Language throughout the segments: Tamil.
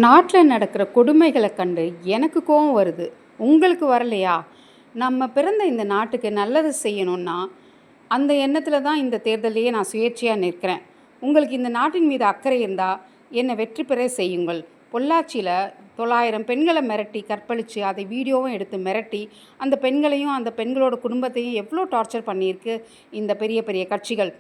நாட்டில் நடக்கிற கொடுமைகளை கண்டு எனக்கு கோவம் வருது. உங்களுக்கு வரலையா? நம்ம பிறந்த இந்த நாட்டுக்கு நல்லது செய்யணும்னா, அந்த எண்ணத்தில் தான் இந்த தேர்தலையே நான் சுயேட்சையாக நிற்கிறேன். உங்களுக்கு இந்த நாட்டின் மீது அக்கறை இருந்தால் என்னை வெற்றி பெற செய்யுங்கள். பொள்ளாச்சியில் 900 பெண்களை மிரட்டி கற்பழித்து அதை வீடியோவும் எடுத்து மிரட்டி அந்த பெண்களையும் அந்த பெண்களோட குடும்பத்தையும் எவ்வளோ டார்ச்சர் பண்ணியிருக்கு இந்த பெரிய பெரிய கட்சிகள்.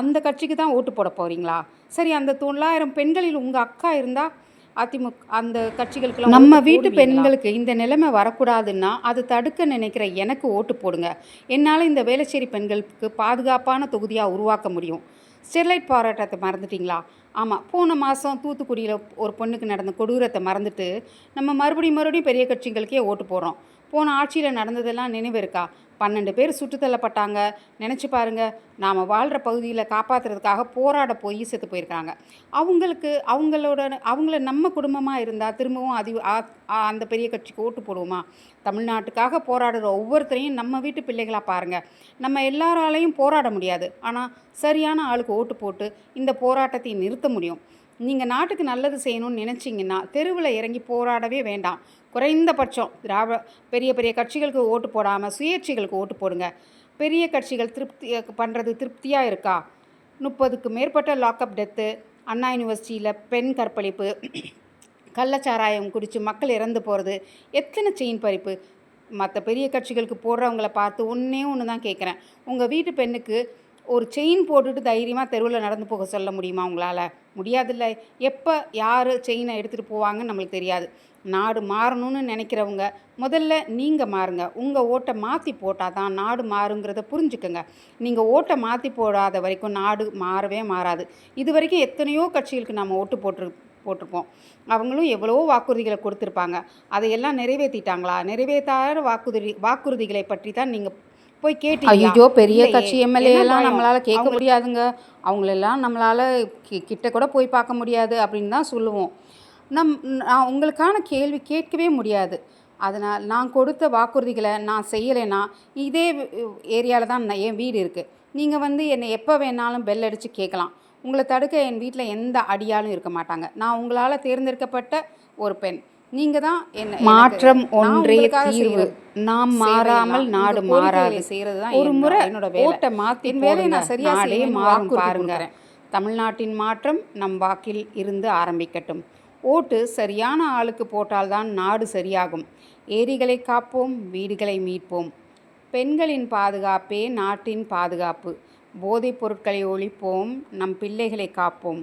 அந்த கட்சிக்கு தான் ஓட்டு போட போகிறீங்களா? சரி, அந்த 900 பெண்களில் உங்கள் அக்கா இருந்தால் அதிமுக அந்த கட்சிகளுக்கெல்லாம் நம்ம வீட்டு பெண்களுக்கு இந்த நிலைமை வரக்கூடாதுன்னா அது தடுக்க நினைக்கிற எனக்கு ஓட்டு போடுங்க. என்னால் இந்த வேளச்சேரி பெண்களுக்கு பாதுகாப்பான தொகுதியாக உருவாக்க முடியும். ஸ்டெர்லைட் போராட்டத்தை மறந்துட்டிங்களா? ஆமாம், போன மாதம் தூத்துக்குடியில் ஒரு பொண்ணுக்கு நடந்த கொடூரத்தை மறந்துட்டு நம்ம மறுபடியும் பெரிய கட்சிகளுக்கே ஓட்டு போடுறோம். போன ஆட்சியில் நடந்ததெல்லாம் நினைவு இருக்கா? 12 பேர் சுட்டுத்தள்ளப்பட்டாங்க. நினச்சி பாருங்கள். நாம் வாழ்கிற பகுதியில் காப்பாற்றுறதுக்காக போராட போய் செத்து போயிருக்காங்க. அவங்கள நம்ம குடும்பமாக இருந்தால் திரும்பவும் அந்த பெரிய கட்சிக்கு ஓட்டு போடுவோமா? தமிழ்நாட்டுக்காக போராடுற ஒவ்வொருத்தரையும் நம்ம வீட்டு பிள்ளைகளாக பாருங்கள். நம்ம எல்லாராலையும் போராட முடியாது, ஆனால் சரியான ஆளுக்கு ஓட்டு போட்டு இந்த போராட்டத்தை நிறுத்த முடியும். நீங்கள் நாட்டுக்கு நல்லது செய்யணும்னு நினச்சிங்கன்னா தெருவில் இறங்கி போராடவே வேண்டாம். குறைந்தபட்சம் பெரிய பெரிய கட்சிகளுக்கு ஓட்டு போடாமல் சுயேட்சைகளுக்கு ஓட்டு போடுங்க. பெரிய கட்சிகள் திருப்தியாக இருக்கா? 30க்கு மேற்பட்ட லாக்அப் டெத்து, அண்ணா யூனிவர்சிட்டியில் பெண் கற்பழிப்பு, கள்ளச்சாராயம் குடித்து மக்கள் இறந்து போகிறது, எத்தனை செயின் பறிப்பு. மற்ற பெரிய கட்சிகளுக்கு போடுறவங்கள பார்த்து ஒன்று தான் கேட்குறேன். உங்கள் வீட்டு பெண்ணுக்கு ஒரு செயின் போட்டுட்டு தைரியமாக தெருவில் நடந்து போக சொல்ல முடியுமா உங்களால்? முடியாதில்ல. எப்போ யார் செயினை எடுத்துகிட்டு போவாங்கன்னு நம்மளுக்கு தெரியாது. நாடு மாறணும்னு நினைக்கிறவங்க முதல்ல நீங்கள் மாறுங்க. உங்கள் ஓட்டை மாற்றி போட்டால் தான் நாடு மாறுங்கிறத புரிஞ்சுக்கோங்க. நீங்கள் ஓட்டை மாற்றி போடாத வரைக்கும் நாடு மாறவே மாறாது. இது வரைக்கும் எத்தனையோ கட்சிகளுக்கு நம்ம ஓட்டு போட்டிருப்போம். அவங்களும் எவ்வளவோ வாக்குறுதிகளை கொடுத்துருப்பாங்க. அதையெல்லாம் நிறைவேற்றிட்டாங்களா? நிறைவேற்றாத வாக்குறுதிகளை பற்றி தான் நீங்கள் போய் கேட்டீங்க. ஐயோ, பெரிய கட்சி எம்எல்ஏலாம் நம்மளால் கேட்க முடியாதுங்க. அவங்களெல்லாம் நம்மளால் கிட்ட கூட போய் பார்க்க முடியாது அப்படின்னு தான் சொல்லுவோம். நான் உங்களுக்கான கேள்வி கேட்கவே முடியாது. அதனால் நான் கொடுத்த வாக்குறுதிகளை நான் செய்யலைன்னா இதே ஏரியாவில் தான் என் வீடு இருக்குது. நீங்கள் என்னை எப்போ வேணாலும் பெல் அடித்து கேட்கலாம். உங்களை தடுக்க என் வீட்டில் எந்த அடியாலும் இருக்க மாட்டாங்க. நான் உங்களால் தேர்ந்தெடுக்கப்பட்ட ஒரு பெண். நீங்கள் தான் என்ன மாற்றம் ஒன்றே தீர்வு. நாம் மாறாமல் நாடு மாறாது. செய்கிறது தான் ஒரு முறை என்னோட ஓட்டை மாற்றி வேலையை நான் சரியாகவே மாறும் பாருங்க. தமிழ்நாட்டின் மாற்றம் நம் வாக்கில் இருந்து ஆரம்பிக்கட்டும். ஓட்டு சரியான ஆளுக்கு போட்டால்தான் நாடு சரியாகும். ஏரிகளை காப்போம், வீடுகளை மீட்போம். பெண்களின் பாதுகாப்பே நாட்டின் பாதுகாப்பு. போதைப் பொருட்களை ஒழிப்போம், நம் பிள்ளைகளை காப்போம்.